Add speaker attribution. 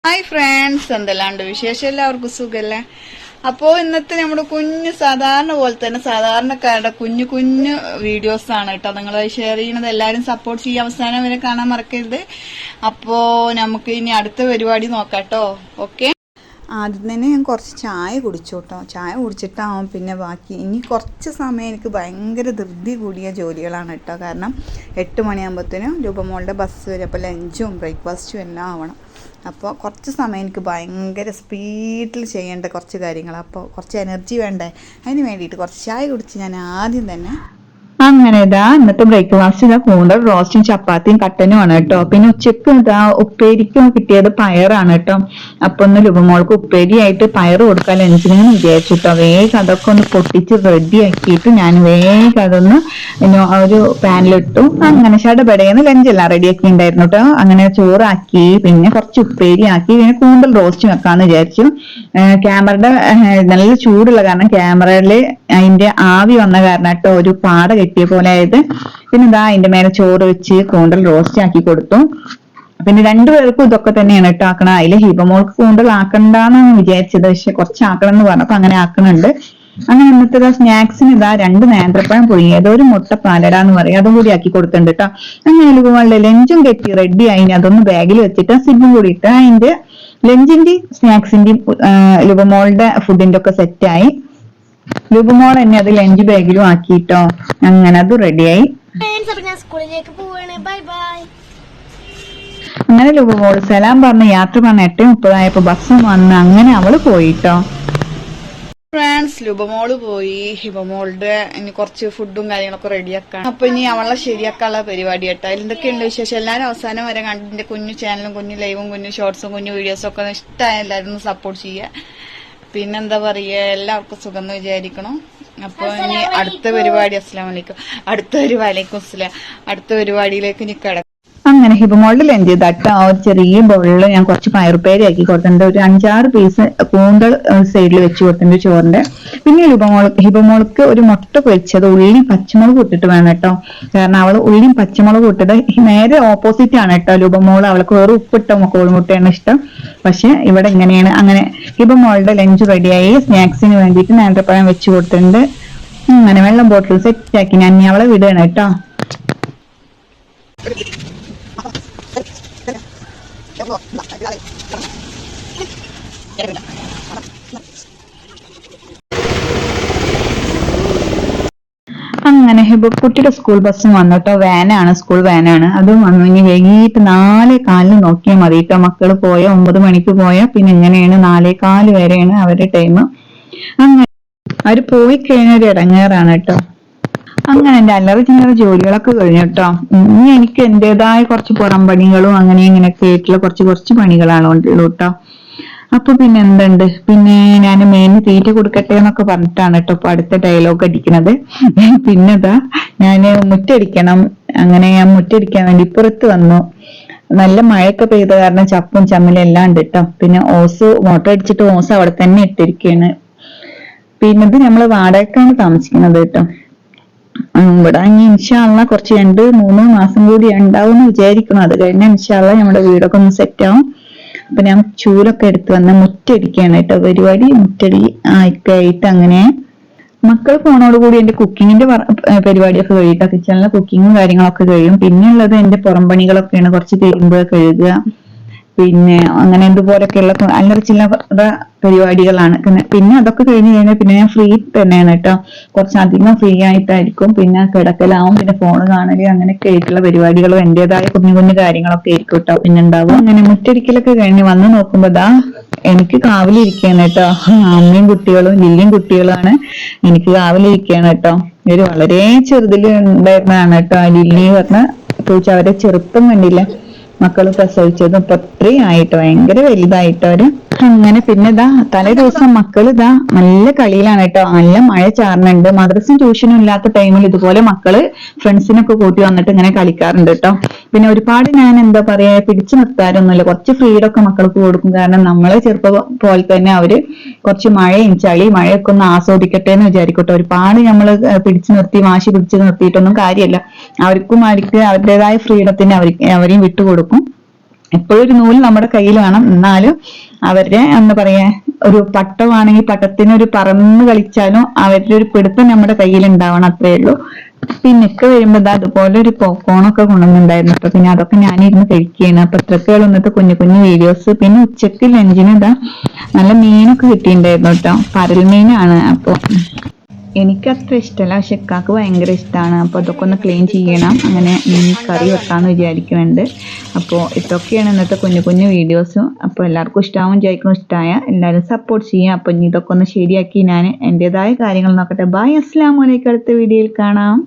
Speaker 1: Hi friends, എന്തെല്ലാണ്ട് വിശേഷം? എല്ലാവർക്കും സുഖല്ലേ? അപ്പോൾ ഇന്നത്തെ നമ്മുടെ കുഞ്ഞു സാധാരണ പോലെ തന്നെ സാധാരണക്കാരുടെ കുഞ്ഞു കുഞ്ഞു വീഡിയോസ് ആണ് കേട്ടോ നിങ്ങൾ ഷെയർ ചെയ്യുന്നത്. എല്ലാവരും സപ്പോർട്ട് ചെയ്യുക, അവസാനം വരെ കാണാൻ മറക്കരുത്. അപ്പോൾ നമുക്ക് ഇനി അടുത്ത പരിപാടി നോക്കാം കേട്ടോ. ഓക്കെ, ആദ്യം തന്നെ ഞാൻ കുറച്ച് ചായ കുടിച്ചു കേട്ടോ. ചായ കുടിച്ചിട്ടാവും പിന്നെ ബാക്കി. ഇനി കുറച്ച് സമയം എനിക്ക് ഭയങ്കര ധൃതി കൂടിയ ജോലികളാണ് കേട്ടോ. കാരണം 8 മണിയാകുമ്പോഴത്തേനും രൂപമോളുടെ ബസ് വരും. അപ്പോൾ ലഞ്ചും ബ്രേക്ക്ഫാസ്റ്റും എല്ലാം ആവണം. അപ്പോൾ കുറച്ച് സമയം എനിക്ക് ഭയങ്കര സ്പീഡിൽ ചെയ്യേണ്ട കുറച്ച് കാര്യങ്ങൾ. അപ്പോൾ കുറച്ച് എനർജി വേണ്ടേ, അതിന് വേണ്ടിയിട്ട് കുറച്ച് ചായ കുടിച്ച് ഞാൻ ആദ്യം തന്നെ അങ്ങനെ ഇന്നത്തെ ബ്രേക്ക്ഫാസ്റ്റ് കൂന്തൽ റോസ്റ്റും ചപ്പാത്തിയും കട്ടനുമാണ് കേട്ടോ. പിന്നെ ഉച്ചക്ക് ഉപ്പേരിക്കും കിട്ടിയത് പയറാണ് കേട്ടോ. അപ്പൊ ഒന്ന് ലുബമോൾക്ക് ഉപ്പേരിയായിട്ട് പയർ കൊടുക്കാൻ ലഞ്ചിന് വിചാരിച്ചിട്ടോ. വേഗം അതൊക്കെ ഒന്ന് പൊട്ടിച്ച് റെഡി ആക്കിയിട്ട് ഞാൻ വേഗം അതൊന്ന് ഒരു പാനിലിട്ടു. അങ്ങനെ ഷടപടയെന്ന് ലഞ്ചെല്ലാം റെഡി ആക്കി ഉണ്ടായിരുന്നു കേട്ടോ. അങ്ങനെ ചോറാക്കി, പിന്നെ കുറച്ച് ഉപ്പേരി ആക്കി, പിന്നെ കൂന്തൽ റോസ്റ്റ് വെക്കാന്ന് വിചാരിച്ചു. ക്യാമറയുടെ നല്ല ചൂടുള്ള കാരണം ക്യാമറയില് അതിന്റെ ആവി വന്ന കാരണം കേട്ടോ ഒരു പാട കെട്ടിയ പോലെ ആയത്. പിന്നെ അതിന്റെ മേലെ ചോറ് വെച്ച് കൂന്തൽ റോസ്റ്റ് ആക്കി കൊടുത്തു. പിന്നെ രണ്ടുപേർക്കും ഇതൊക്കെ തന്നെയാണ് കേട്ടോ ആക്കണം. അതില് ഹിബമോൾക്ക് കൂന്തൽ ആക്കണ്ടെന്നാണ് വിചാരിച്ചത്, പക്ഷെ കുറച്ചാക്കണം എന്ന് പറഞ്ഞപ്പോ അങ്ങനെ ആക്കണുണ്ട്. അങ്ങനെ ഇന്നത്തെ സ്നാക്സിന് 2 നേന്ത്രപ്പഴം പുഴുങ്ങിയത്, ഒരു മുട്ട പാലട എന്ന് പറയും, അതും കൂടി ആക്കി കൊടുത്തിട്ടുണ്ട് കേട്ടോ. അങ്ങനെ ലുബമോളുടെ ലഞ്ചും കെട്ടി റെഡി ആയി. അതൊന്ന് ബാഗിൽ വെച്ചിട്ട് സിബും കൂടി ഇട്ട് അതിന്റെ ലഞ്ചിന്റെയും സ്നാക്സിന്റെയും ലുബമോളുടെ ഫുഡിന്റെ ഒക്കെ സെറ്റായി. ലുബമോൾ തന്നെ അത് ലഞ്ച് ബാഗിലും ആക്കിട്ടോ. അങ്ങനെ അത് റെഡിയായി. അങ്ങനെ ലുബമോൾ സലാം പറഞ്ഞ് യാത്ര പറഞ്ഞ് 8:30 ബസ്സും വന്ന് അങ്ങനെ അവള് പോയിട്ടോ. ഫ്രണ്ട്സ്, ലുബമോള് പോയി. ഹിബമോളുടെ ഇനി കുറച്ച് ഫുഡും കാര്യങ്ങളൊക്കെ റെഡിയാക്കണം. അപ്പൊ ഇനി അവളെ ശരിയാക്കാനുള്ള പരിപാടി കേട്ടോ. അതിലെന്തൊക്കെയുണ്ട് വിശേഷം എല്ലാവരും അവസാനം വരെ കണ്ടിന്റെ കുഞ്ഞു ചാനലും കുഞ്ഞു ലൈവും കുഞ്ഞു ഷോർട്സും കുഞ്ഞു വീഡിയോസും ഒക്കെ ഇഷ്ടമായ എല്ലാവരും സപ്പോർട്ട് ചെയ്യുക. പിന്നെന്താ പറയുക, എല്ലാവർക്കും സുഖം എന്ന് വിചാരിക്കണം. അപ്പൊ ഇനി അടുത്ത പരിപാടി, അസ്സലാമു അലൈക്കും, വലൈക്കും അസ്സലാം, അടുത്ത പരിപാടിയിലേക്ക് ഇനി കിടക്കും. അങ്ങനെ ഹിബമോളുടെ ലഞ്ച് ചെയ്തട്ട ഒരു ചെറിയ ബൗളില് ഞാൻ കുറച്ച് പയറുപ്പേരി ആക്കി കൊടുത്തിട്ടുണ്ട്. ഒരു 5-6 പീസ് കൂന്തൽ സൈഡിൽ വെച്ച് കൊടുത്തിട്ടുണ്ട് ചോറിന്റെ. പിന്നെ ഹിബമോൾക്ക് ഒരു മുട്ട പൊരിച്ചത് ഉള്ളിയും പച്ചമുളക് ഇട്ടിട്ട് വേണം കേട്ടോ. കാരണം അവള് ഉള്ളിയും പച്ചമുളക് ഇട്ടത് നേരെ ഓപ്പോസിറ്റ് ആണ് കേട്ടോ. ലുബമോള് അവൾക്ക് വേറെ ഉപ്പിട്ട കോഴിമുട്ടയാണ് ഇഷ്ടം, പക്ഷെ ഇവിടെ ഇങ്ങനെയാണ്. അങ്ങനെ ഹിബമോളുടെ ലഞ്ച് റെഡിയായി. സ്നാക്സിന് വേണ്ടിയിട്ട് നേന്ത്രപ്പഴം വെച്ച് കൊടുത്തിട്ടുണ്ട്. അങ്ങനെ വെള്ളം ബോട്ടിൽ സെറ്റ് ആക്കി ഞാൻ അവളെ വിടുകയാണ് കേട്ടോ. അങ്ങനെ കുട്ടിയുടെ സ്കൂൾ ബസ്സും വന്നിട്ടോ. വാനാണ്, സ്കൂൾ വാനാണ്. അതും വന്നു. ഇനി വൈകിട്ട് 4:15 നോക്കിയാൽ മതി കേട്ടോ. മക്കള് പോയ 9 മണിക്ക് പോയാൽ പിന്നെ എങ്ങനെയാണ് 4:15 വരെയാണ് അവരുടെ ടൈം. അങ്ങനെ അവര് പോയി കഴിഞ്ഞ ഒരു ഇടങ്ങേറാണ് കേട്ടോ. അങ്ങനെ എന്റെ അല്ലറ ചില്ലറ ജോലികളൊക്കെ കഴിഞ്ഞു കേട്ടോ. ഇനി എനിക്ക് എന്റേതായ കുറച്ച് പുറം പണികളും അങ്ങനെ ഇങ്ങനെയൊക്കെ ആയിട്ടുള്ള കുറച്ച് പണികളാണ് ഉള്ളൂ കേട്ടോ. അപ്പൊ പിന്നെ എന്തുണ്ട്, പിന്നെ ഞാൻ മെയിന് തീറ്റ കൊടുക്കട്ടെ എന്നൊക്കെ പറഞ്ഞിട്ടാണ് കേട്ടോ ഇപ്പൊ അടുത്ത ഡയലോഗ് അടിക്കുന്നത്. പിന്നെതാ ഞാന് മുറ്റടിക്കണം. അങ്ങനെ ഞാൻ മുറ്റടിക്കാൻ വേണ്ടി പുറത്ത് വന്നു. നല്ല മഴയൊക്കെ പെയ്ത കാരണം ചപ്പും ചമ്മലും എല്ലാം ഉണ്ട് കേട്ടോ. പിന്നെ മോട്ടർ അടിച്ചിട്ട് ഓസ് അവിടെ തന്നെ ഇട്ടിരിക്കുകയാണ്. പിന്നെ ഇത് നമ്മള് വാടകയ്ക്കാണ് താമസിക്കുന്നത് കേട്ടോ. ഇവിടെ ഇനി ഇൻഷാ അല്ലാഹ് കുറച്ച് 2-3 മാസം കൂടി ഉണ്ടാവും എന്ന് വിചാരിക്കണം. അത് കഴിഞ്ഞാൽ ഇൻഷാ അല്ലാഹ് നമ്മുടെ വീടൊക്കെ ഒന്ന് സെറ്റ് ആവും. അപ്പൊ ഞാൻ ചൂലൊക്കെ എടുത്ത് വന്ന് മുറ്റടിക്കുകയാണ് കേട്ടോ പരിപാടി. മുറ്റടി ആയിട്ട് അങ്ങനെ മക്കൾ പോണോടുകൂടി എന്റെ കുക്കിങ്ങിന്റെ പരിപാടിയൊക്കെ കഴിയും. കിച്ചണിലെ കുക്കിങ്ങും കാര്യങ്ങളൊക്കെ കഴിയും. പിന്നെ ഉള്ളത് എന്റെ പുറം പണികളൊക്കെയാണ്. കുറച്ച് തിരുമ്പ് കഴുകുക, പിന്നെ അങ്ങനെ ഇതുപോലൊക്കെയുള്ള അല്ലറ ചില്ലറ പരിപാടികളാണ്. പിന്നെ അതൊക്കെ കഴിഞ്ഞ് കഴിഞ്ഞാൽ പിന്നെ ഞാൻ ഫ്രീ തന്നെയാണ് കേട്ടോ. കുറച്ചധികം ഫ്രീ ആയിട്ടായിരിക്കും. പിന്നെ കിടക്കലാവും, പിന്നെ ഫോണ് കാണല്, അങ്ങനെയൊക്കെ ആയിട്ടുള്ള പരിപാടികളും എന്റേതായ കുഞ്ഞു കാര്യങ്ങളൊക്കെ ആയിരിക്കും കേട്ടോ പിന്നെ ഉണ്ടാവും. അങ്ങനെ മുറ്റടിക്കലൊക്കെ കഴിഞ്ഞ് വന്ന് നോക്കുമ്പോ എനിക്ക് കാവലിരിക്കുകയാണ് കേട്ടോ. അമ്മയും കുട്ടികളും ലില്ലിയും കുട്ടികളുമാണ് എനിക്ക് കാവലിരിക്കുകയാണ് കേട്ടോ. ഒരു വളരെ ചെറുതിൽ ഉണ്ടായിരുന്നതാണ് കേട്ടോ ആ ലില്ലി പറഞ്ഞ പൂച്ച. അവരെ ചെറുപ്പം കണ്ടില്ല, മക്കള് പ്രസവിച്ചതും ഇപ്പൊ 3 ആയിട്ടോ, ഭയങ്കര വലുതായിട്ടോ അവര്. അങ്ങനെ പിന്നെ തലേ ദിവസം മക്കള് നല്ല കളിയിലാണ് കേട്ടോ. നല്ല മഴ ചാറുന്നുണ്ട്. മദ്രസും ട്യൂഷനും ഇല്ലാത്ത ടൈമിൽ ഇതുപോലെ മക്കള് ഫ്രണ്ട്സിനൊക്കെ കൂട്ടി വന്നിട്ട് ഇങ്ങനെ കളിക്കാറുണ്ട് കേട്ടോ. പിന്നെ ഒരുപാട് ഞാൻ എന്താ പറയാ പിടിച്ചു നിർത്താറൊന്നുമില്ല. കുറച്ച് ഫ്രീഡം ഒക്കെ മക്കൾക്ക് കൊടുക്കും. കാരണം നമ്മളെ ചെറുപ്പം പോലെ തന്നെ അവര് കുറച്ച് മഴയും ചളി മഴയൊക്കെ ഒന്ന് ആസ്വദിക്കട്ടെ എന്ന് വിചാരിക്കട്ടെ. ഒരുപാട് നമ്മള് പിടിച്ചു നിർത്തി വാശി പിടിച്ചു നിർത്തിയിട്ടൊന്നും കാര്യമല്ല. അവർക്ക് അവരുടേതായ ഫ്രീഡത്തിന് അവരെയും വിട്ടുകൊടുക്കും. എപ്പോഴും ഒരു നൂല് നമ്മുടെ കയ്യിൽ വേണം. എന്നാലും അവരുടെ എന്താ പറയാ, ഒരു പട്ടമാണെങ്കിൽ പട്ടത്തിന് ഒരു പറന്ന് കളിച്ചാലും അവരുടെ ഒരു പിടുത്തം നമ്മുടെ കയ്യിൽ ഉണ്ടാവണം, അത്രേ ഉള്ളൂ. പിന്നെ ഒക്കെ വരുമ്പോ അതുപോലെ ഒരു പോപ്കോണൊക്കെ കൊണ്ടുവന്നിട്ടുണ്ടായിരുന്നു. അപ്പൊ പിന്നെ അതൊക്കെ ഞാനിരുന്ന് കഴിക്കുകയാണ്. അപ്പൊ ഇത്രയൊക്കെ ഇന്നത്തെ കുഞ്ഞു കുഞ്ഞു വീഡിയോസ്. പിന്നെ ഉച്ചക്ക് ലഞ്ചിന് നല്ല മീനൊക്കെ കിട്ടിയിട്ടുണ്ടായിരുന്നു കേട്ടോ. പരൽ മീനാണ്. അപ്പൊ എനിക്ക് അത്ര ഇഷ്ടമല്ല, പക്ഷെ ഇക്കാക്ക് ഭയങ്കര ഇഷ്ടമാണ്. അപ്പോൾ അതൊക്കെ ഒന്ന് ക്ലീൻ ചെയ്യണം. അങ്ങനെ കറി വെക്കാമെന്ന് വിചാരിക്കുന്നുണ്ട്. അപ്പോൾ ഇതൊക്കെയാണ് ഇന്നത്തെ കുഞ്ഞു കുഞ്ഞു വീഡിയോസും. അപ്പോൾ എല്ലാവർക്കും ഇഷ്ടമാവും വിചാരിക്കും. ഇഷ്ടമായ എല്ലാവരും സപ്പോർട്ട് ചെയ്യുക. അപ്പോൾ ഇനി ഇതൊക്കെ ഒന്ന് ശരിയാക്കി ഞാൻ എൻ്റെതായ കാര്യങ്ങൾ നോക്കട്ടെ. ബൈ, അസ്സലാമു അലൈക്കും. അടുത്ത വീഡിയോയിൽ കാണാം.